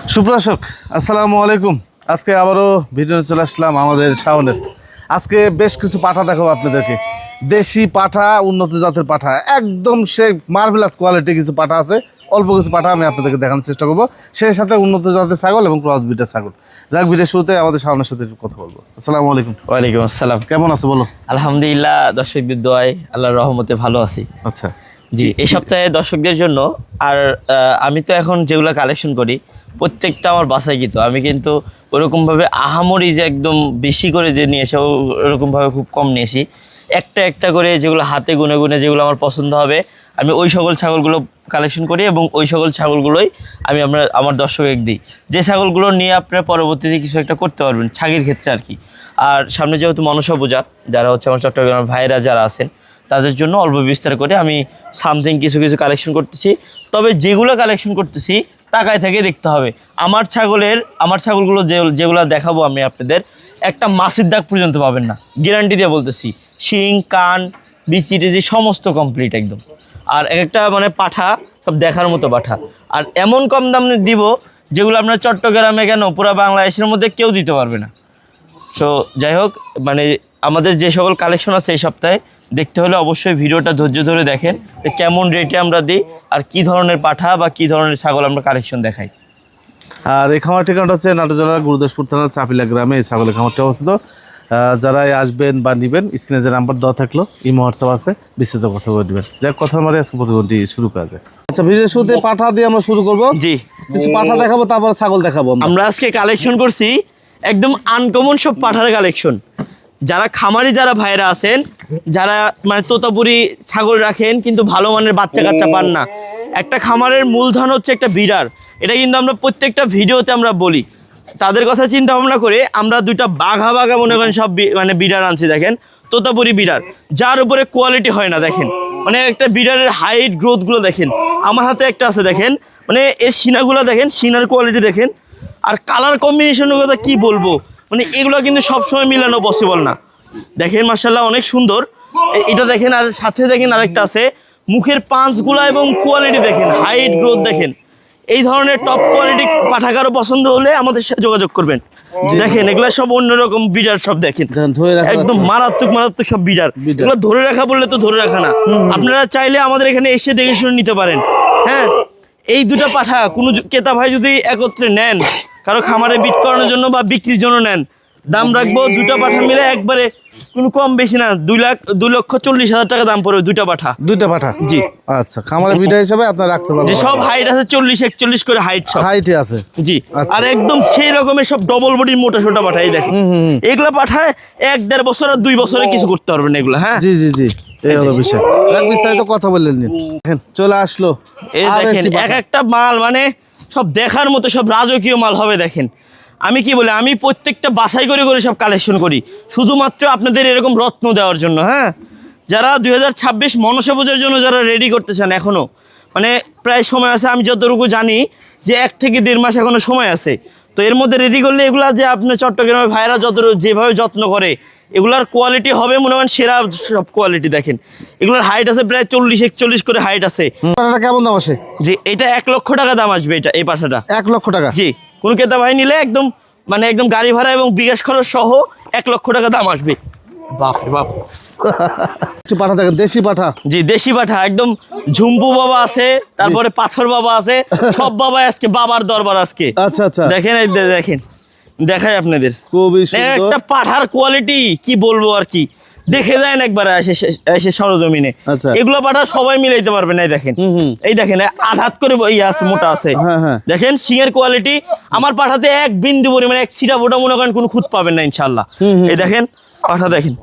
সুপ্রদর্শক আসসালামু আলাইকুম। আজকে আবারও ভিডিও চলে আসলাম আমাদের শাওনের। আজকে বেশ কিছু পাঠা দেখাবো আপনাদেরকে। দেশি পাঠা, উন্নত জাতের পাঠা, একদম সে মার্ভেলাস কোয়ালিটি কিছু পাঠা আছে। অল্প কিছু পাঠা আমি আপনাদেরকে দেখানোর চেষ্টা করবো, সেই সাথে উন্নত জাতের ছাগল এবং ক্রস ব্রিডের ছাগল। যাক, ভিডিও শুরুতে আমাদের শাওনের সাথে একটু কথা বলবো। আসসালামু আলাইকুম। ওয়ালাইকুম আসসালাম। কেমন আছো বলো? আলহামদুলিল্লাহ, দর্শকদের দোয়ায় আল্লাহর রহমতে ভালো আছি। আচ্ছা জি, এই সপ্তাহে দর্শকদের জন্য আর আমি তো এখন যেগুলো কালেকশন করি প্রত্যেকটা আমার বাসায় আমি কিন্তু ওরকমভাবে আহামরি যে একদম বেশি করে যে নিয়ে এসে ওরকমভাবে খুব কম নিয়ে আসি। একটা একটা করে যেগুলো হাতে গুনে গুনে যেগুলো আমার পছন্দ হবে আমি ওই সকল ছাগলগুলো কালেকশন করি এবং ওই সকল ছাগলগুলোই আমি আমার দর্শক দিই, যে ছাগলগুলো নিয়ে আপনারা পরবর্তীতে কিছু একটা করতে পারবেন ছাগির ক্ষেত্রে আর কি। আর সামনে যেহেতু মনসা পূজা, যারা হচ্ছে আমার চট্টগ্রামের ভাইরা যারা আছেন তাদের জন্য অল্প বিস্তার করে আমি সামথিং কিছু কিছু কালেকশন করতেছি। তবে যেগুলো কালেকশন করতেছি তাকায় থেকে দেখতে হবে। আমার ছাগলগুলো যেগুলো দেখাবো আমি আপনাদের, একটা মাছের দাগ পর্যন্ত পাবেন না, গ্যারান্টি দিয়ে বলতেছি। শিং, কান, বিচি টিচি সমস্ত কমপ্লিট একদম। আর একটা মানে পাঠা সব দেখার মতো পাঠা, আর এমন কম দামে দিব যেগুলো আপনার চট্টগ্রামে কেন পুরো বাংলাদেশের মধ্যে কেউ দিতে পারবে না। সো যাই হোক, মানে আমাদের যে সকল কালেকশন আছে এই সপ্তাহে দেখতে হলে অবশ্যই ভিডিওটা ধৈর্য ধরে দেখেন যে কেমন রেটে আমরা দিই আর কি ধরনের পাঠা বা কি ধরনের ছাগল আমরা কালেকশন দেখাই। আর এই খামার ঠিকানাটা হচ্ছে নাটোর জেলার গুরুদাসপুর থানার চাপিলা গ্রামে এই ছাগলের খামারটা অবস্থিত। যারা আসবেন বা নেবেন, স্ক্রিনে যে নাম্বার দেওয়া থাকলো ইমো হোয়াটসঅ্যাপ আছে, বিস্তারিত কথা বলে নেবেন। যাক, কথার মারে আজকে প্রতিদিনটি শুরু করা যায়। আচ্ছা, ভিডিও শুরুতে পাঠা দিয়ে আমরা শুরু করবো। জি, কিছু পাঠা দেখাবো, তারপর ছাগল দেখাবো। আমরা আজকে কালেকশন করছি একদম আনকমন সব পাঠার কালেকশন। যারা খামারি যারা ভাইরা আছেন, যারা মানে তোতাপুরি ছাগল রাখেন কিন্তু ভালো মানের বাচ্চা কাচ্চা পান না, একটা খামারের মূলধন হচ্ছে একটা বিড়ার। এটা কিন্তু আমরা প্রত্যেকটা ভিডিওতে আমরা বলি। তাদের কথা চিন্তা ভাবনা করে আমরা দুইটা বাঘা বাঘা মনে করেন সব মানে বিড়ার আনছি। দেখেন তোতাপুরি বিড়ার, যার উপরে কোয়ালিটি হয় না। দেখেন মানে একটা বিড়ারের হাইট গ্রোথগুলো দেখেন। আমার হাতে একটা আছে, দেখেন মানে এর সিনাগুলো দেখেন, সিনার কোয়ালিটি দেখেন। আর কালার কম্বিনেশনের কথা কি বলবো, মানে এগুলো কিন্তু সবসময় মিলানো পসিবল না। দেখেন মাশাআল্লাহ অনেক সুন্দর এটা দেখেন। আর সাথে দেখেন আরেকটা আছে, মুখের পাঁচগুলা এবং কোয়ালিটি দেখেন, হাইট গ্রোথ দেখেন। এই ধরনের টপ কোয়ালিটি পাঠাগারও পছন্দ হলে আমাদের সাথে যোগাযোগ করবেন। দেখেন এগুলা সব অন্যরকম বিডার, সব দেখেন একদম মারাত্মক মারাত্মক সব বিডার। এগুলো ধরে রাখা বললে তো ধরে রাখা না, আপনারা চাইলে আমাদের এখানে এসে দেখে শুনে নিতে পারেন। হ্যাঁ, এই দুটা পাঠা কোনো ক্রেতা ভাই যদি একত্রে নেন, কারো খামারে বিট করানোর জন্য বা বিক্রির জন্য নেন, দাম রাখবো দুটা পাঠা মিলে একবারে কোনো কম বেশি না, 2,40,000 টাকা দাম পড়বে দুইটা পাঠা। জি আচ্ছা, খামারের বিটা হিসাবে আপনারা রাখতে পারবেন। যে সব হাইট আছে 40-41 করে হাইট, সব হাইটে আছে। জি, আর একদম সেই রকমের সব ডবল বডির মোটা সোটা পাঠা। এই দেখেন এগুলা পাঠায় 1-1.5 বছর আর 2 বছরে কিছু করতে পারবেন এগুলা। হ্যাঁ জি জি জি, এই হলো বিষয়। বিস্তারিত কথা বললেন, চলে আসলো। এই দেখেন এক একটা মাল মানে সব দেখার মতো, সব রাজকীয় মাল হবে। দেখেন আমি কি বলি, আমি প্রত্যেকটা বাছাই করে করে সব কালেকশন করি শুধুমাত্র আপনাদের এরকম রত্ন দেওয়ার জন্য। হ্যাঁ, যারা 2026 মনসা পূজার জন্য যারা রেডি করতে চান, এখনও মানে প্রায় সময় আছে। আমি যতটুকু জানি যে 1 থেকে 1.5 মাস এখনও সময় আছে। তো এর মধ্যে রেডি করলে এগুলা যে আপনার চট্টগ্রামের ভাইরা যেভাবে যত্ন করে, এগুলার কোয়ালিটি হবে মনে হয় সেরা সব কোয়ালিটি। দেখেন এগুলোর হাইট আছে প্রায় 40-41 করে হাইট আছে। কেমন দাম আসে? জি, এটা 1 লক্ষ টাকা দাম আসবে। এটা এই পাঠাটা 1 লক্ষ টাকা? জি, কোন ক্রেতা ভাই নিলে একদম মানে একদম গাড়ি ভাড়া এবং বিকাশ খরচ সহ 1 লক্ষ টাকা দাম আসবে। বাপ বাপ, পাঠা দেখেন, দেশি পাঠা। জি, দেশি পাঠা একদম। ঝুম্পু বাবা আছে, তারপরে পাথর বাবা আছে, সব বাবা আজকে বাবার দরবার আজকে। আচ্ছা আচ্ছা, দেখেন দেখেন দেখাই আপনাদের খুবই সুন্দর একটা পাঠার কোয়ালিটি, কি বলবো আর কি। দেখে যান একবার এসে সরজমিনে। এগুলো পাঠা সবাই মিলাইতে পারবে না। এই দেখেন আধাত করে আছে, মোটা আছে। দেখেন সিংয়ের কোয়ালিটি আমার পাঠাতে 1 বিন্দু পরিমাণে 1 ছিটা ফোটা মনে করেন কোনো খুঁত পাবেন না ইনশাল্লাহ। এই দেখেন পাঠা দেখেন,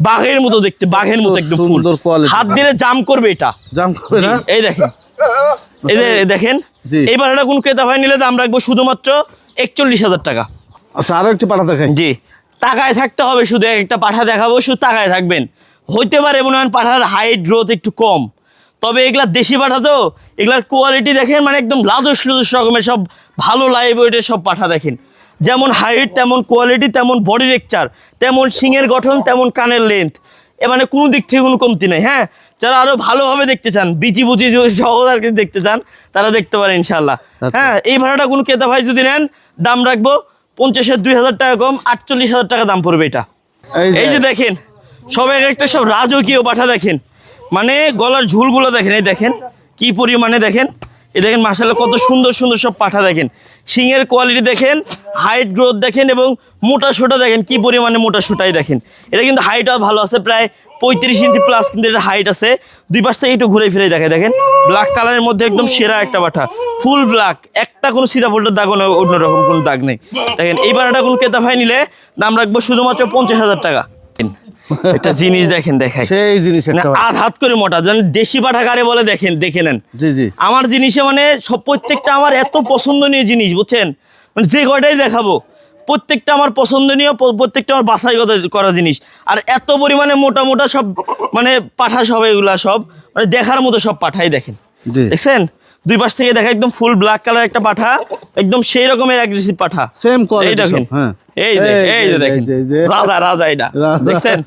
বাঘের মতো দেখতে, বাঘের মতো একদম সুন্দর কোয়ালিটি। হাত দিলে জাম করবে, এটা জাম করবে না। এই দেখেন, এই যে দেখেন এই পাঠাটা কোন ক্রেতা ভাই নিলে দাম রাখবো শুধুমাত্র 41,000 টাকা। আচ্ছা, আরো একটি পাঠা দেখাই। জি, তাকায় থাকতে হবে, শুধু একটা পাঠা দেখাবো, শুধু তাকায় থাকবেন। হইতে পারে মনে হয় পাঠার হাইট গ্রোথ একটু কম, তবে এগুলা দেশি পাঠা তো এগুলার কোয়ালিটি দেখেন মানে একদম লাজুস রকমের সব ভালো লাইভ ওয়েটের সব পাঠা। দেখেন যেমন হাইট তেমন কোয়ালিটি, তেমন বডি টেক্সচার, তেমন শিংয়ের গঠন, তেমন কানের লেন্থ, মানে কোনো দিক থেকে কোনো কমতি নেই। হ্যাঁ, যারা আরো ভালোভাবে দেখতে চান, বিচি বুচি সহ আর কি দেখতে চান, তারা দেখতে পারেন ইনশাল্লাহ। আচ্ছা। হ্যাঁ, এই ভাড়াটা কোনো ক্রেতা ভাই যদি নেন, দাম রাখবো 50-এর 2000 টাকা কম, 48,000 টাকা দাম পড়বে এটা। এই যে দেখেন, সব এক একটা সব রাজকীয় পাঠা দেখেন, মানে গলার ঝুলগুলো দেখেন, এই দেখেন কি পরিমাণে, দেখেন এই দেখেন মাশাআল্লাহ কত সুন্দর সুন্দর সব পাঠা দেখেন, শিংয়ের কোয়ালিটি দেখেন, হাইট গ্রোথ দেখেন, এবং মোটা সোটা দেখেন কি পরিমাণে মোটা সোটাই দেখেন। এটা কিন্তু হাইটও ভালো আছে, প্রায় 35 ইঞ্চি প্লাস কিন্তু এটা হাইট আছে। দুই পাশ থেকে একটু ঘুরে ফিরে দেখে, দেখেন ব্ল্যাক কালারের মধ্যে একদম সেরা একটা পাঠা, ফুল ব্ল্যাক, একটা কোনো সিধা পোল্টার দাগ, অন্যরকম কোনো দাগ নেই। দেখেন এই পাঠাটা কোনো ক্রেতা ভাই নিলে দাম রাখবো শুধুমাত্র 50,000 টাকা। একটা জিনিস দেখেন, দেখাই সেই জিনিস একটা আধ হাত করে মোটা, যেন দেশি পাঠা কারে বলে দেখেন, দেখে নেন। জি জি, আমার জিনিসে মানে সব প্রত্যেকটা আমার এত পছন্দনীয় জিনিস, বুঝছেন, মানে যে কয়টাই দেখাবো প্রত্যেকটা আমার পছন্দনীয়, প্রত্যেকটা আমার বাছাই করা জিনিস, আর এত পরিমাণে মোটা মোটা সব মানে পাঠা, সব এগুলা সব মানে দেখার মতো সব পাঠাই দেখেন, জি দেখছেন দুই পাশ থেকে দেখা, একদম ফুল ব্ল্যাক কালার একটা পাঠা, একদম সেই রকমের অ্যাগ্রেসিভ পাঠা, সেম এই কোয়ালিটি দেখেন, হ্যাঁ। এই যে দেখেন রাজা রাজা, এটা রাজা। দেখছেন,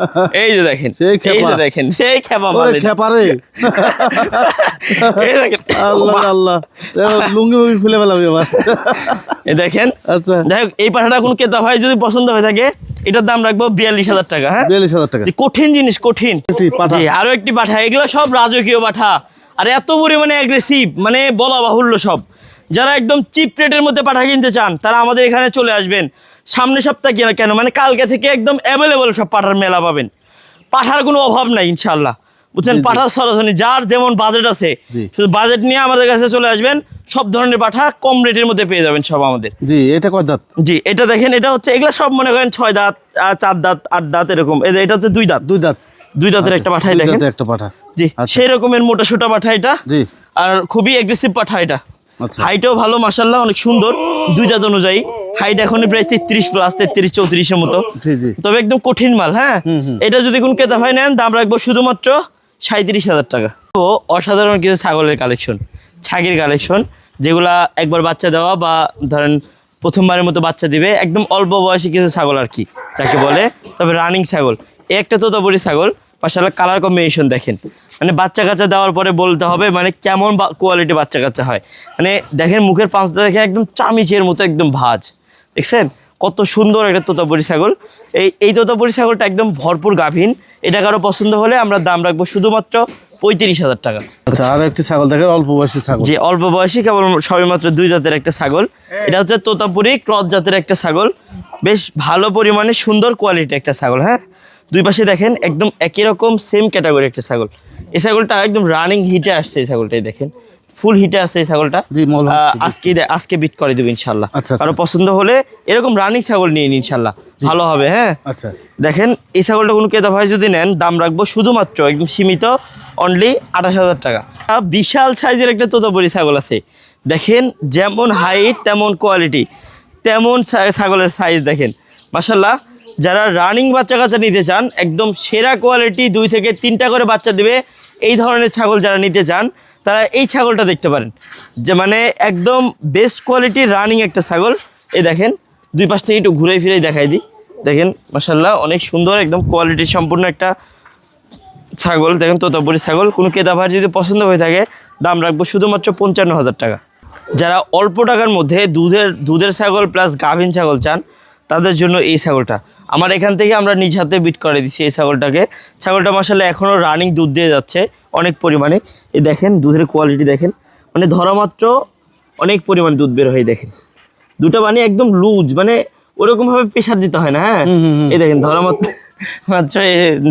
এই যে দেখেন, সেই এই খেপা। যে দেখেন সেই খেপা মাল ওরে এটা। খেপারে, এই দেখেন, আল্লাহ আল্লাহ, দেখো, লুঙ্গি মুঙ্গি খুলে ফেলাবি আবার। এই দেখেন, আচ্ছা, যাই হোক এই পাঠাটা কোন ক্রেতা ভাই যদি পছন্দ হয়ে থাকে, এটার দাম রাখবো 42,000 টাকা। হ্যাঁ, 42,000 টাকা। যে কঠিন জিনিস, কঠিন একটি পাঠা। জি, আরো একটি পাঠা, এগুলো সব রাজকীয় পাঠা, আর এত পরিমাণে অ্যাগ্রেসিভ মানে বলা বাহুল্য সব। যারা একদম চিপ রেটের মধ্যে পাঠা কিনতে চান, তারা আমাদের এখানে চলে আসবেন সামনের সপ্তাহে, কেন মানে কালকে থেকে একদম অ্যাভেলেবল সব পাঠার মেলা পাবেন, পাঠার কোনো অভাব নাই ইনশাল্লাহ, বুঝছেন। জি, জি। পাঠার সরাসরি যার যেমন বাজেট আছে, জি। শুধু বাজেট নিয়ে আমাদের কাছে চলে আসবেন, সব ধরনের পাঠা কম রেটের মধ্যে পেয়ে যাবেন সব আমাদের। জি, এটা কয় দাঁত? জি, এটা দেখেন, এটা হচ্ছে এগুলা সব মনে করেন 6 দাঁত, 4 দাঁত, 8 দাঁত এরকম, এটা হচ্ছে 2 দাঁত, 2 দাঁত। 2 দাঁতের একটা পাঠাই দুই দেখেন। দাঁতের একটা পাঠা। জি, আচ্ছা। সেই রকমের মোটা সোটা পাঠা এটা, জি, আর খুবই এগ্রেসিভ পাঠা এটা। আচ্ছা। হাইটও ভালো মাশাআল্লাহ, অনেক সুন্দর, 2 দাঁত অনুযায়ী হাইট এখন প্রায় 33 প্লাস, 33-34 মতো, জি জি, তবে একদম কঠিন মাল। হ্যাঁ, এটা যদি কোন ক্রেতা ভাই নেন, দাম রাখবো শুধুমাত্র 37,000 টাকা। তো অসাধারণ কিছু ছাগলের কালেকশন, ছাগির কালেকশন, যেগুলা একবার বাচ্চা দেওয়া বা ধরেন প্রথমবারের মতো বাচ্চা দিবে, একদম অল্প বয়সী কিছু ছাগল আর কি যাকে বলে, তবে রানিং ছাগল। এই একটা তোতাপুরি ছাগল, মাশাআল্লাহ কালার কম্বিনেশন দেখেন, মানে বাচ্চা কাচ্চা দেওয়ার পরে বলতে হবে মানে কেমন কোয়ালিটি বাচ্চা কাচ্চা হয়। মানে দেখেন মুখের পাঁচটা দেখেন, একদম চামিচের মতো একদম ভাঁজ, দেখছেন কত সুন্দর একটা তোতাপুরি ছাগল। এই তোতাপুরি ছাগলটা একদম ভরপুর গাভীন। এটা কারো পছন্দ হলে আমরা দাম রাখবো শুধুমাত্র 35,000 টাকা। আচ্ছা, আর একটি ছাগল দেখে, অল্প বয়সী ছাগল। যে অল্প বয়সী, কেবল সবেমাত্র 2 জাতের একটা ছাগল। এটা হচ্ছে তোতাপুরি ক্রস জাতের একটা ছাগল, বেশ ভালো পরিমাণে সুন্দর কোয়ালিটি একটা ছাগল। হ্যাঁ, দুই পাশে দেখেন একদম একই রকম সেম ক্যাটাগরি একটা ছাগল। এই ছাগলটা একদম রানিং হিটে আসছে, এই ছাগলটাই দেখেন ফুল হিটে আছে এই ছাগলটা। জি, মল হচ্ছে, আজকে বিট করে দেবো ইনশাল্লাহ। আচ্ছা, আচ্ছা। কারো পছন্দ হলে এরকম রানিং ছাগল নিয়ে নিন ইনশাল্লাহ, ভালো হবে। হ্যাঁ, আচ্ছা, দেখেন এই ছাগলটা কোনো ক্রেতা ভাই যদি নেন, দাম রাখবো শুধুমাত্র একদম সীমিত, অনলি 28,000 টাকা। বিশাল সাইজের একটা তোতাপুরি ছাগল আছে, দেখেন যেমন হাইট তেমন কোয়ালিটি, তেমন ছাগলের সাইজ দেখেন মাশাল্লাহ। যারা রানিং বাচ্চা কাচ্চা নিতে চান, একদম সেরা কোয়ালিটি, 2 থেকে 3টা করে বাচ্চা দেবে, এই ধরনের ছাগল যারা নিতে চান, তারা এই ছাগলটা দেখতে পারেন, যে মানে একদম বেস্ট কোয়ালিটির রানিং একটা ছাগল। এই দেখেন দুই পাশ থেকে একটু ঘুরে ফিরেই দেখাই দিই, দেখেন মাশাল্লাহ অনেক সুন্দর, একদম কোয়ালিটি সম্পূর্ণ একটা ছাগল। দেখেন তোতাপুরি ছাগল, কোনো ক্রেতা ভাই যদি পছন্দ হয়ে থাকে, দাম রাখবো শুধুমাত্র 55,000 টাকা। যারা অল্প টাকার মধ্যে দুধের ছাগল প্লাস গাভীন ছাগল চান, তাদের জন্য এই ছাগলটা আমার এখান থেকে আমরা নিজ হাতে বিট করে দিচ্ছি এই ছাগলটাকে। ছাগলটা মাশাআল্লাহ এখনও রানিং দুধ দিয়ে যাচ্ছে অনেক পরিমাণে। এই দেখেন দুধের কোয়ালিটি দেখেন, মানে ধরা মাত্র অনেক পরিমাণে দুধ বের হয়। দেখেন দুটো মানে একদম লুজ, মানে ওরকমভাবে প্রেশার দিতে হয় না। হ্যাঁ, এই দেখেন ধরা মাত্র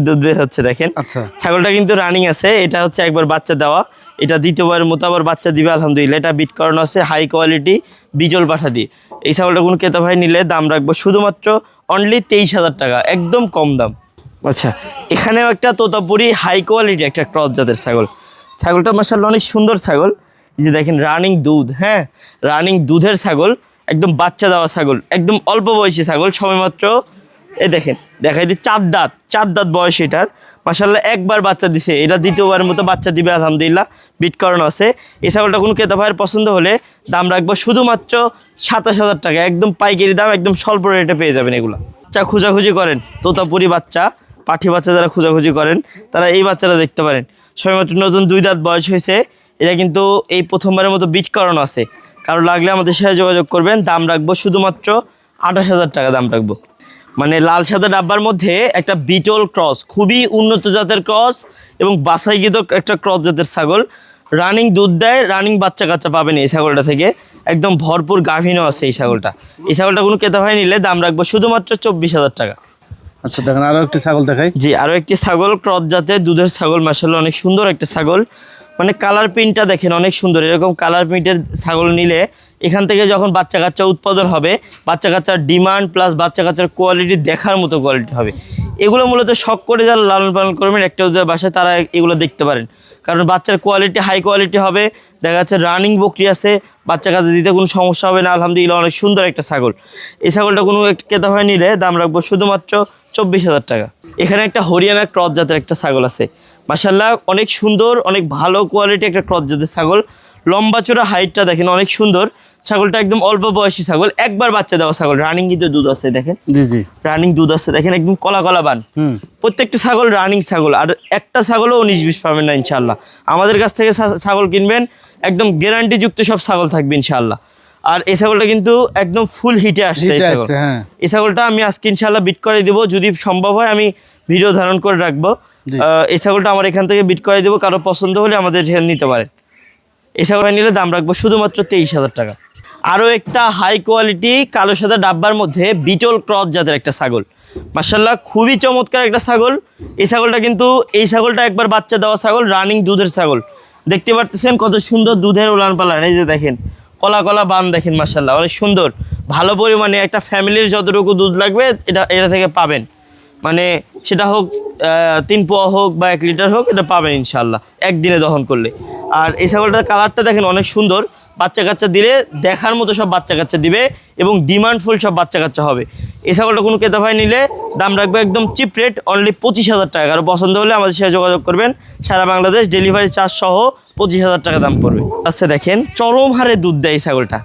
দুধ বের হচ্ছে দেখেন। আচ্ছা, ছাগলটা কিন্তু রানিং আছে, এটা হচ্ছে একবার বাচ্চা দেওয়া, এটা দ্বিতীয়বারের মতো আবার বাচ্চা দিবে আলহামদুলিল্লাহ। এটা বিট করানো আছে হাই কোয়ালিটি বিজল পাঠা দিয়ে। এই ছাগলটা কোনো ক্রেতা ভাই নিলে দাম রাখবো শুধুমাত্র অনলি 23,000 টাকা, একদম কম দাম। আচ্ছা, এখানেও একটা তোতাপুরি হাই কোয়ালিটি একটা ক্রস জাতের ছাগল। ছাগলটা মাশাআল্লাহ অনেক সুন্দর ছাগল, এই যে দেখেন রানিং দুধ। হ্যাঁ, রানিং দুধের ছাগল, একদম বাচ্চা দেওয়া ছাগল, একদম অল্প বয়সী ছাগল, সবেমাত্র এই দেখেন দেখাই দিই 4 দাঁত বয়স এটার। মাশাআল্লাহ একবার বাচ্চা দিছে, এটা দ্বিতীয়বারের মতো বাচ্চা দিবে আলহামদুলিল্লাহ, বিট করানো আছে। এই ছাগলটা কোনো ক্রেতা ভাইয়ের পছন্দ হলে দাম রাখবো শুধুমাত্র 27,000 টাকা, একদম পাইকারি দাম, একদম স্বল্প রেটে পেয়ে যাবেন এগুলো। বাচ্চা খোঁজাখুঁজি করেন, তোতাপুরি বাচ্চা, পাঠি বাচ্চা যারা খোঁজাখুঁজি করেন, তারা এই বাচ্চাটা দেখতে পারেন। সবেমাত্র নতুন 2 দাঁত বয়স হয়েছে। এটা কিন্তু এই প্রথমবারের মতো বিট করানো আছে। কারো লাগলে আমাদের সাথে যোগাযোগ করবেন। দাম রাখবো শুধুমাত্র 28,000 টাকা দাম রাখবো। মানে লাল সাদা ডাব্বার মধ্যে একটা বিটল ক্রস, খুবই উন্নত জাতের ক্রস এবং বাছাইকৃত একটা ক্রস জাতের ছাগল। রানিং দুধ দেয়, রানিং বাচ্চা কাচ্চা পাবেন এই ছাগলটা থেকে। একদম ভরপুর গাভীনও আছে এই ছাগলটা। এই ছাগলটা কোনো ক্রেতা ভাই নিলে দাম রাখবো শুধুমাত্র 24,000 টাকা। আচ্ছা দেখেন আরো একটি ছাগল দেখাই। জি, আরও একটি ছাগল ক্রস জাতের দুধের ছাগল, মাশাআল্লাহ অনেক সুন্দর একটা ছাগল। মানে কালার প্রিন্টটা দেখেন অনেক সুন্দর। এরকম কালার প্রিন্টের ছাগল নিলে এখান থেকে যখন বাচ্চা কাচ্চা উৎপাদন হবে, বাচ্চা কাচ্চার ডিমান্ড প্লাস বাচ্চা কাচ্চার কোয়ালিটি দেখার মতো কোয়ালিটি হবে। এগুলো মূলত শখ করে যারা লালন পালন করবেন একটা বাসায়, তারা এগুলো দেখতে পারেন। কারণ বাচ্চার কোয়ালিটি হাই কোয়ালিটি হবে। দেখা যাচ্ছে রানিং বকরি আছে, বাচ্চা কাচ্চা দিতে কোনো সমস্যা হবে না। আলহামদুলিল্লাহ অনেক সুন্দর একটা ছাগল। এই ছাগলটা কোনো ক্রেতা হয় নিলে দাম রাখবো শুধুমাত্র 24,000 টাকা। এখানে একটা হরিয়ানা ক্রস জাতের একটা ছাগল আছে, মাশাআল্লাহ অনেক সুন্দর, অনেক ভালো কোয়ালিটি একটা ক্রস জাতের ছাগল। লম্বা চড়া হাইটটা দেখেন অনেক সুন্দর। ছাগলটা একদম অল্প বয়সী ছাগল, একবার বাচ্চা দেওয়া ছাগল। রানিং কিন্তু দুধ আছে দেখেন, জি জি রানিং দুধ আছে দেখেন, একদম কলা কলা বান। প্রত্যেকটা ছাগল রানিং ছাগল, আর একটা ছাগলও 19-20 পাবেন না ইনশাআল্লাহ। আমাদের কাছ থেকে ছাগল কিনবেন একদম গ্যারান্টিযুক্ত সব ছাগল থাকবে ইনশাআল্লাহ। আর এই ছাগলটা কিন্তু একদম ফুল হিটে আসছে এই ছাগল। এই ছাগলটা আমি আজকে ইনশাআল্লাহ বিট করে দিব, যদি সম্ভব হয় আমি ভিডিও ধারণ করে রাখবো। এই ছাগলটা আমার এখান থেকে বিট করে দেবো, কারো পছন্দ হলে আমাদের নিতে পারেন। এই ছাগলটা নিলে দাম রাখবো শুধুমাত্র 23,000 টাকা। আরও একটা হাই কোয়ালিটি কালো সাদা ডাব্বার মধ্যে বিটল ক্রস জাতের একটা ছাগল, মাশাআল্লাহ খুবই চমৎকার একটা ছাগল। এই ছাগলটা কিন্তু এই ছাগলটা একবার বাচ্চা দেওয়া ছাগল, রানিং দুধের ছাগল। দেখতে পারতেছেন কত সুন্দর দুধের উলান পালান। এই যে দেখেন কলা কলা বান দেখেন, মাশাআল্লাহ অনেক সুন্দর। ভালো পরিমাণে একটা ফ্যামিলির যতটুকু দুধ লাগবে এটা থেকে পাবেন। মানে সেটা হোক 3 পোয়া হোক বা 1 লিটার হোক, এটা পাবেন ইনশাআল্লাহ একদিনে দহন করলে। আর এই ছাগলটার কালারটা দেখেন অনেক সুন্দর। বাচ্চা কাচ্চা দিলে দেখার মতো সব বাচ্চা কাচ্চা দিবে এবং ডিমান্ডফুল সব বাচ্চা কাচ্চা হবে। এই ছাগলটা কোনো ক্রেতা ভাই নিলে দাম রাখবে একদম চিপ রেট, অনলি 25,000 টাকা। আর পছন্দ হলে আমাদের সাথে যোগাযোগ করবেন। সারা বাংলাদেশ ডেলিভারি চার্জ সহ 25,000 টাকা দাম পড়বে। আচ্ছা দেখেন চরম হারে দুধ দেয় এই ছাগলটা।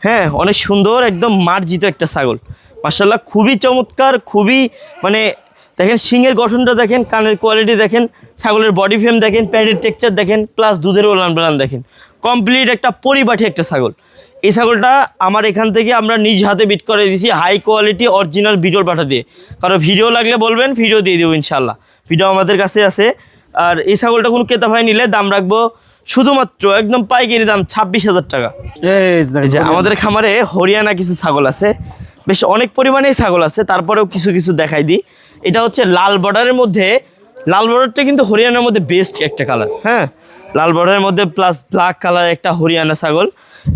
হ্যাঁ অনেক সুন্দর, একদম মার্জিত একটা ছাগল, মাশাআল্লাহ খুবই চমৎকার। খুবই মানে দেখেন শিংয়ের গঠনটা দেখেন, কানের কোয়ালিটি দেখেন, ছাগলের বডি ফ্রেম দেখেন, প্যাডের টেক্সচার দেখেন, প্লাস দুধের ওলান পালান দেখেন। কমপ্লিট একটা পরিপাটি একটা ছাগল। এই ছাগলটা আমার এখান থেকে আমরা নিজ হাতে বিট করে দিয়েছি হাই কোয়ালিটি অরিজিনাল বিটল পাঠা দিয়ে। কারো ভিডিও লাগলে বলবেন, ভিডিও দিয়ে দেবো ইনশাআল্লাহ। ভিডিও আমাদের কাছে আছে। আর এই ছাগলটা কোনো ক্রেতা ভাই নিলে দাম রাখবো শুধুমাত্র একদম পাইকারি দাম 26,000 টাকা। এই যে আমাদের খামারে হরিয়ানা কিছু ছাগল আছে, বেশ অনেক পরিমাণেই ছাগল আছে, তারপরেও কিছু কিছু দেখাই দিই। এটা হচ্ছে লাল বর্ডারের মধ্যে, লাল বর্ডারটা কিন্তু হরিয়ানার মধ্যে বেস্ট একটা কালার। হ্যাঁ লাল বর্ডারের মধ্যে প্লাস ব্ল্যাক কালার একটা হরিয়ানা ছাগল,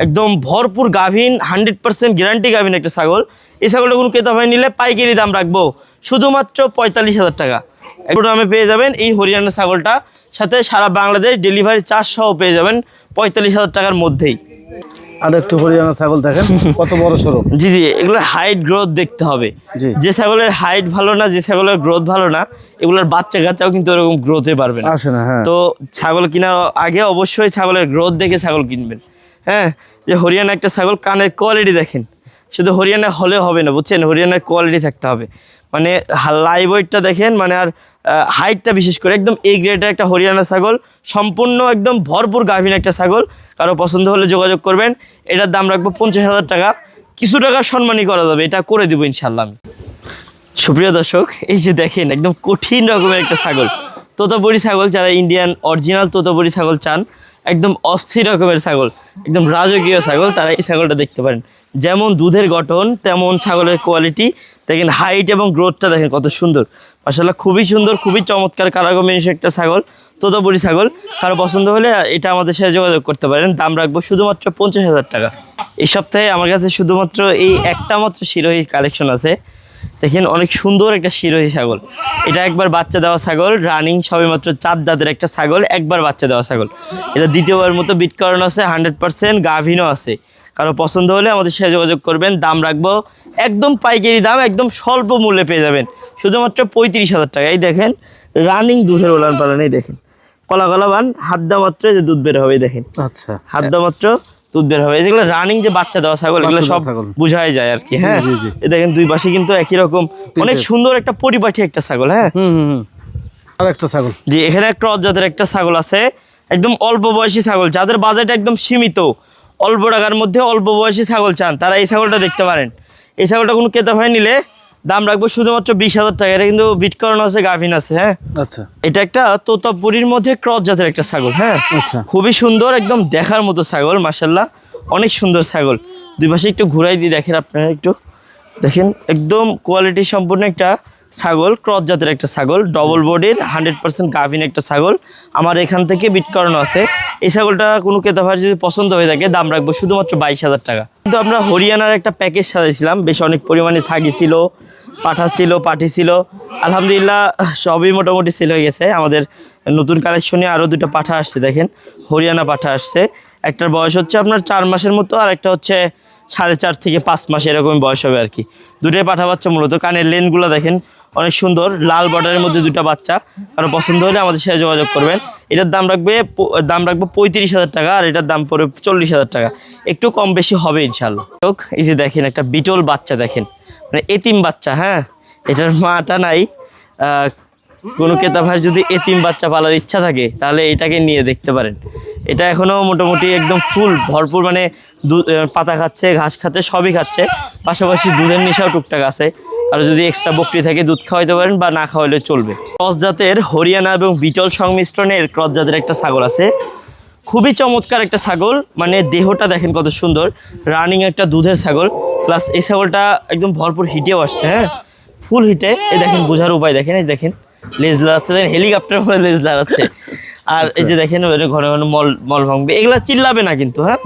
একদম ভরপুর গাভীন, 100% গ্যারান্টি গাভীন একটা ছাগল। এই ছাগলটা কোনো ক্রেতা ভাই নিলে পাইকারি দাম রাখবো শুধুমাত্র 45,000 টাকা। একটু দামে পেয়ে যাবেন এই হরিয়ানা ছাগলটা, সাথে সারা বাংলাদেশ ডেলিভারি চার্জ সহ পেয়ে যাবেন 45,000 টাকার মধ্যেই। আর একটু হরিয়ানা ছাগল দেখেন কত বড় সরো। জি জি, এগুলোর হাইট গ্রোথ দেখতে হবে। যে ছাগলের হাইট ভালো না, যে ছাগলের গ্রোথ ভালো না, এগুলোর বাচ্চা কাচ্চাও কিন্তু এরকম গ্রোথে পারবে না। তো ছাগল কেনার আগে অবশ্যই ছাগলের গ্রোথ দেখে ছাগল কিনবেন। হ্যাঁ যে হরিয়ানা একটা ছাগল, কানের কোয়ালিটি দেখেন। শুধু হরিয়ানা হলে হবে না, বুঝছেন, হরিয়ানার কোয়ালিটি থাকতে হবে। মানে লাইভ ওয়েটটা দেখেন, মানে আর হাইটটা বিশেষ করে একদম এ গ্রেডের একটা হরিয়ানা ছাগল, সম্পূর্ণ একদম ভরপুর গাভীন একটা ছাগল। কারো পছন্দ হলে যোগাযোগ করবেন। এটার দাম রাখবো 50,000 টাকা। কিছু টাকা সম্মানই করা যাবে, এটা করে দেবো ইনশাল্লাহ আমি। সুপ্রিয় দর্শক, এই যে দেখেন একদম কঠিন রকমের একটা ছাগল, তোতাপুরি ছাগল। যারা ইন্ডিয়ান অরিজিনাল তোতাপুরি ছাগল চান, একদম অস্থির রকমের ছাগল, একদম রাজকীয় ছাগল, তারা এই ছাগলটা দেখতে পারেন। যেমন দুধের গঠন তেমন ছাগলের কোয়ালিটি দেখেন, হাইট এবং গ্রোথটা দেখেন কত সুন্দর, মাশাআল্লাহ খুবই সুন্দর, খুবই চমৎকার কালার কম্বিনেশন একটা ছাগল, তোতাপুরি ছাগল। কারো পছন্দ হলে এটা আমাদের সাথে যোগাযোগ করতে পারেন। দাম রাখবো শুধুমাত্র 50,000 টাকা। এই সপ্তাহে আমার কাছে শুধুমাত্র এই একটা মাত্র শিরোহী কালেকশন আছে। দেখেন অনেক সুন্দর একটা শিরোহী ছাগল। এটা একবার বাচ্চা দেওয়া ছাগল, রানিং সবেমাত্র 4 দাঁতের একটা ছাগল, একবার বাচ্চা দেওয়া ছাগল। এটা দ্বিতীয়বার মতো বিট করানো আছে, 100% গাভীনও আছে। কারো পছন্দ হলে আমাদের সাথে যোগাযোগ করবেন। দাম রাখবো একদম পাইকারি দাম, একদম স্বল্প মূল্যে পেয়ে যাবেন শুধুমাত্র 35,000 টাকা। এই দেখেন রানিং দুধের ওলান পালান, এই দেখেন কলা কলা বান, হাত দেওয়া মাত্র যে দুধ বের হবে, দেখেন আচ্ছা হাত দেওয়া মাত্র দুধ বের হবে। যেগুলো রানিং যে বাচ্চা দেওয়া ছাগল, এগুলো সব বুঝাই যায় আর কি। হ্যাঁ এই দেখেন দুই পাশে কিন্তু একই রকম, অনেক সুন্দর একটা পরিপাটি একটা ছাগল। হ্যাঁ আর একটা ছাগল। জি, এখানে ক্রস জাতের একটা ছাগল আছে, একদম অল্প বয়সী ছাগল। যাদের বাজেট একদম সীমিত, অল্প টাকার মধ্যে অল্প বয়সী ছাগল চান, তারা এই ছাগলটা দেখতে পারেন। এই ছাগলটা কোনো ক্রেতা ভাই নিলে দাম রাখবো শুধুমাত্র 20,000 টাকা। এটা কিন্তু বিট করানো আছে, গাভিন আছে। হ্যাঁ, আচ্ছা এটা একটা তোতাপুরির মধ্যে ক্রস জাতের একটা ছাগল। হ্যাঁ, আচ্ছা। খুবই সুন্দর, একদম দেখার মতো ছাগল, মাশাল্লাহ অনেক সুন্দর ছাগল। দুই পাশে একটু ঘুরাই দিয়ে দেখেন আপনারা, একটু দেখেন, একদম কোয়ালিটি সম্পূর্ণ একটা ছাগল, ক্রস জাতের একটা ছাগল, ডবল বডির 100% গাভিন একটা ছাগল। আমার এখান থেকে বিট করানো আছে। এই ছাগলটা কোনো ক্রেতা ভাই যদি পছন্দ হয়ে থাকে, দাম রাখবো শুধুমাত্র 22,000 টাকা। কিন্তু আমরা হরিয়ানার একটা প্যাকেজ সাজাইছিলাম, বেশ অনেক পরিমাণে ছাগি ছিল, পাঠা ছিল, পাঠি ছিল। আলহামদুলিল্লাহ সবই মোটামুটি সেল হয়ে গেছে। আমাদের নতুন কালেকশনে আরও 2টা পাঠা আসছে, দেখেন হরিয়ানা পাঠা আসছে। একটার বয়স হচ্ছে আপনার 4 মাসের মতো, আর একটা হচ্ছে 4.5 থেকে 5 মাস এরকম বয়স হবে আর কি। দুটোই পাঠা বাচ্চা মূলত। কানের লেনগুলো দেখেন অনেক সুন্দর, লাল বর্ডারের মধ্যে 2টা বাচ্চা। কারো পছন্দ হলে আমাদের সাথে যোগাযোগ করবেন। এটার দাম রাখবো 35,000 টাকা, আর এটার দাম পড়বে 40,000 টাকা। একটু কম বেশি হবে ইনশাল্লাহ। এই যে দেখেন একটা বিটল বাচ্চা, দেখেন মানে এতিম বাচ্চা। হ্যাঁ, এটার মাটা নাই। কোনো ক্রেতা ভাইয়ের যদি এতিম বাচ্চা পালার ইচ্ছা থাকে, তাহলে এটাকে নিয়ে দেখতে পারেন। এটা এখনও মোটামুটি একদম ফুল ভরপুর, মানে দুধ, পাতা খাচ্ছে, ঘাস খাচ্ছে, সবই খাচ্ছে। পাশাপাশি দুধের নেশাও টুকটাক আছে। আর যদি এক্সট্রা বকরি থাকে দুধ খাওয়াইতে পারেন, বা না খাওয়াইলে চলবে। ক্রস জাতের হরিয়ানা এবং বিটল সংমিশ্রণের ক্রস জাতের একটা ছাগল আছে, খুবই চমৎকার একটা ছাগল। মানে দেহটা দেখেন কত সুন্দর, রানিং একটা দুধের ছাগল। প্লাস এই ছাগলটা একদম ভরপুর হিটেও আসছে। হ্যাঁ, ফুল হিটে। এই দেখেন, বোঝার উপায় দেখেন, এই দেখেন লেজ লাড়াচ্ছে, দেখেন হেলিকপ্টার মধ্যে লেজ লাড়াচ্ছে। আর এই যে দেখেন ঘন ঘন মল ভাঙবে, এগুলা চিল্লাবে না কিন্তু। হ্যাঁ,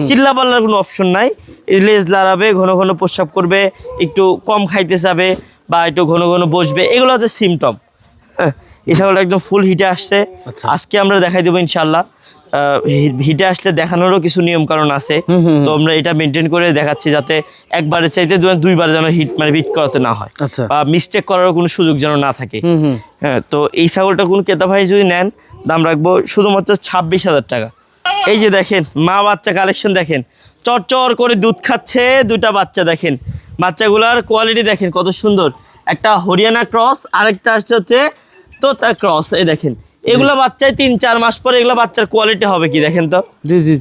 চিল্লা পাল্লার কোনো অপশন নাই। এই লেজ লাড়াবে, ঘন ঘন প্রস্রাব করবে, একটু কম খাইতে যাবে, বা একটু ঘন ঘন বসবে, এগুলো হচ্ছে সিমটম। হ্যাঁ, এই ছাগলটা একদম ফুল হিটে আসছে। আজকে আমরা দেখাই দেবো ইনশাল্লাহ। হিটে আসলে দেখানোরও কিছু নিয়ম কারণ আছে, তো আমরা এটা মেনটেন করে দেখাচ্ছি, যাতে একবারে চাইতে 2বার যেন হিট করাতে না হয়, বা মিস্টেক করারও কোনো সুযোগ যেন না থাকে। হ্যাঁ, তো এই ছাগলটা কোন ক্রেতা ভাই যদি নেন, দাম রাখবো শুধুমাত্র 26,000 টাকা। এই যে দেখেন মা বাচ্চা কালেকশন, দেখেন চরচর করে দুধ খাচ্ছে 2টা বাচ্চা। দেখেন বাচ্চাগুলার কোয়ালিটি দেখেন কত সুন্দর। একটা হরিয়ানা ক্রস, আরেকটা হচ্ছে তোতা ক্রস। এই দেখেন, এগুলা বাচ্চায় 3-4 মাস পরে এগুলা বাচ্চার কোয়ালিটি হবে কি দেখেন তো।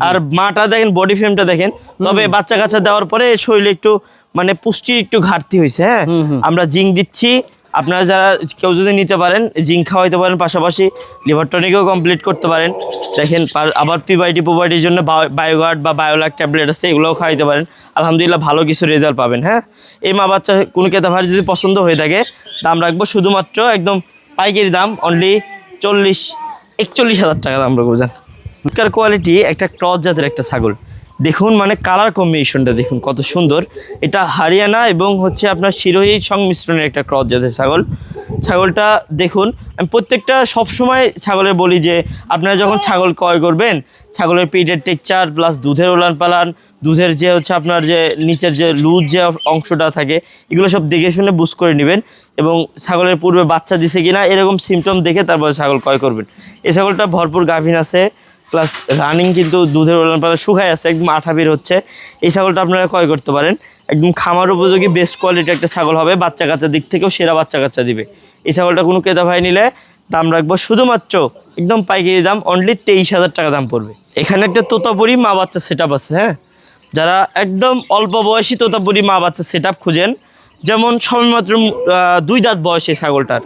আর মাটা দেখেন, বডি ফ্রেমটা দেখেন। তবে বাচ্চা কাচ্চা দেওয়ার পরে শরীরে একটু মানে পুষ্টির একটু ঘাটতি হয়েছে। হ্যাঁ, আমরা জিঙ্ক দিচ্ছি। আপনারা যারা কেউ যদি নিতে পারেন, জিঙ্ক খাওয়াইতে পারেন, পাশাপাশি লিভার টনিকও কমপ্লিট করতে পারেন। দেখেন, আবার পিবাইটির জন্য বায়োগার্ড বা বায়োলাক ট্যাবলেট আছে, এগুলোও খাওয়াইতে পারেন। আলহামদুলিল্লাহ ভালো কিছু রেজাল্ট পাবেন। হ্যাঁ, এই মা বাচ্চা কোনো ক্রেতা ভাই যদি পছন্দ হয়ে থাকে, দাম রাখবো শুধুমাত্র একদম পাইকারি দাম, অনলি 41,000 টাকা দাম রাখবো। যান, কোয়ালিটি একটা ক্রস জাতের একটা ছাগল। দেখুন মানে কালার কম্বিনেশনটা দেখুন কত সুন্দর। এটা হরিয়ানা এবং হচ্ছে আপনার শিরোহী সংমিশ্রণের একটা ক্রস জাতের ছাগল। ছাগলটা দেখুন, আমি প্রত্যেকটা সবসময় ছাগলের বলি যে আপনারা যখন ছাগল ক্রয় করবেন, ছাগলের পিঠের টেক্সচার প্লাস দুধের ওলান পালান, দুধের যে হচ্ছে আপনার যে নিচের যে লুজ যে অংশটা থাকে, এগুলো সব দেখে শুনে বুঝ করে নেবেন। এবং ছাগলের পূর্বে বাচ্চা দিছে কিনা এরকম সিমটম দেখে তারপরে ছাগল ক্রয় করবেন। এই ছাগলটা ভরপুর গাভিন আছে, প্লাস রানিং কিন্তু দুধের ওলান পালা শুকায় আছে, একদম আঠা বের হচ্ছে। এই ছাগলটা আপনারা ক্রয় করতে পারেন। একদম খামার উপযোগী বেস্ট কোয়ালিটির একটা ছাগল হবে, বাচ্চা কাচ্চার দিক থেকেও সেরা বাচ্চা কাচ্চা দিবে। এই ছাগলটা কোনো ক্রেতা ভাই নিলে দাম রাখবো শুধুমাত্র একদম পাইকারি দাম, অনলি 23,000 টাকা দাম পড়বে। এখানে একটা তোতাপুরি মা বাচ্চা সেট আপ আছে। হ্যাঁ, যারা একদম অল্প বয়সী তোতাপুরি মা বাচ্চা সেট আপ খুঁজেন, যেমন সবেমাত্র 2 দাঁত বয়সী ছাগলটার,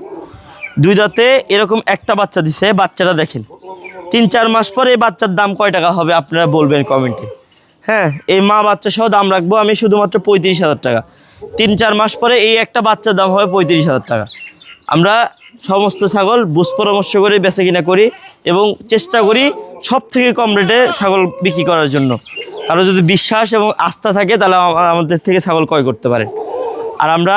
2 দাঁতে এরকম একটা বাচ্চা দিছে। বাচ্চাটা দেখেন, 3-4 মাস পরে এই বাচ্চার দাম কয় টাকা হবে আপনারা বলবেন কমেন্টে। হ্যাঁ, এই মা বাচ্চা সহ দাম রাখবো আমি শুধুমাত্র 35,000 টাকা। 3-4 মাস পরে এই একটা বাচ্চার দাম হবে 35,000 টাকা। আমরা সমস্ত ছাগল বুঝ পরামর্শ করে বেচা কিনা করি এবং চেষ্টা করি সব থেকে কম রেটে ছাগল বিক্রি করার জন্য। কারো যদি বিশ্বাস এবং আস্থা থাকে, তাহলে আমাদের থেকে ছাগল ক্রয় করতে পারেন। আর আমরা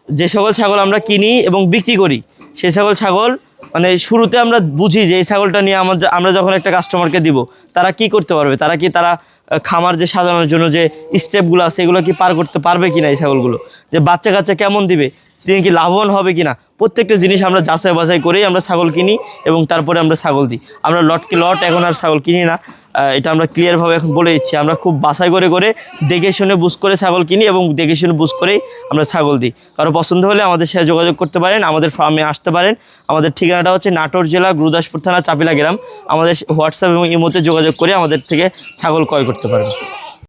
যে সকল ছাগল আমরা কিনি এবং বিক্রি করি, সেই সকল ছাগল মানে শুরুতে আমরা বুঝি যে এই ছাগলটা নিয়ে আমরা যখন একটা কাস্টমারকে দিব, তারা কি করতে পারবে, তারা খামার যে সাজানোর জন্য যে স্টেপগুলো আছে এগুলো কি পার করতে পারবে কিনা, এই ছাগলগুলো যে বাচ্চা কাচ্চা কেমন দিবে, তিনি কি লাভবান হবে কিনা, প্রত্যেকটা জিনিস আমরা যাচাই বাছাই করেই আমরা ছাগল কিনি এবং তারপরে আমরা ছাগল দিই। আমরা লটকে লট এখন আর ছাগল কিনি না, এটা আমরা ক্লিয়ারভাবে এখন বলে দিচ্ছি। আমরা খুব বাছাই করে করে দেখে শুনে বুঝ করে ছাগল কিনি এবং দেখে শুনে বুঝ করেই আমরা ছাগল দিই। কারো পছন্দ হলে আমাদের সাথে যোগাযোগ করতে পারেন, আমাদের ফার্মে আসতে পারেন। আমাদের ঠিকানাটা হচ্ছে নাটোর জেলা গুরুদাসপুর থানা চাপিলা গ্রাম। আমাদের হোয়াটসঅ্যাপ এবং ইমোতে যোগাযোগ করে আমাদের থেকে ছাগল ক্রয় করতে পারেন।